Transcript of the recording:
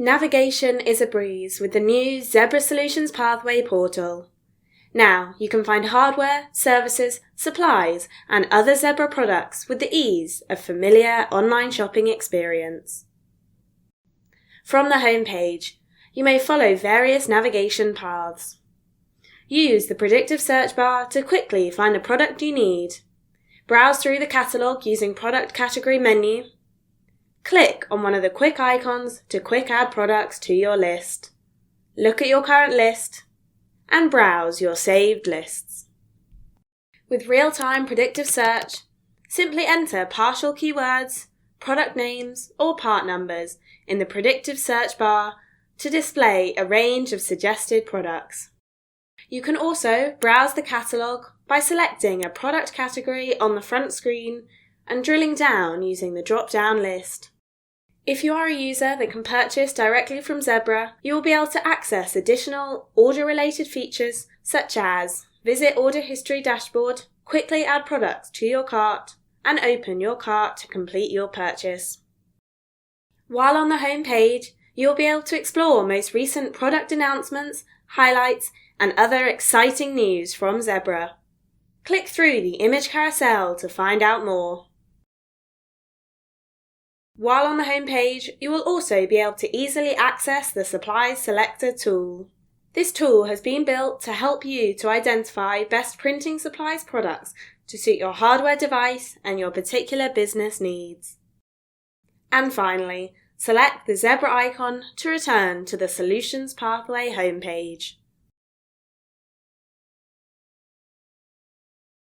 Navigation is a breeze with the new Zebra Solutions Pathway portal. Now you can find hardware, services, supplies, and other Zebra products with the ease of familiar online shopping experience. From the home page, you may follow various navigation paths. Use the Predictive Search Bar to quickly find the product you need. Browse through the catalogue using Product Category menu. Click on one of the quick icons to quick add products to your list. Look at your current list and browse your saved lists. With real-time predictive search, simply enter partial keywords, product names, or part numbers in the Predictive Search Bar to display a range of suggested products. You can also browse the catalogue by selecting a product category on the front screen and drilling down using the drop-down list. If you are a user that can purchase directly from Zebra, you will be able to access additional order-related features such as Visit Order History Dashboard, quickly add products to your cart, and open your cart to complete your purchase. While on the home page, you will be able to explore most recent product announcements, highlights, and other exciting news from Zebra. Click through the image carousel to find out more. While on the home page, you will also be able to easily access the Supplies Selector tool. This tool has been built to help you to identify best printing supplies products to suit your hardware device and your particular business needs. And finally, select the Zebra icon to return to the Solutions Pathway homepage.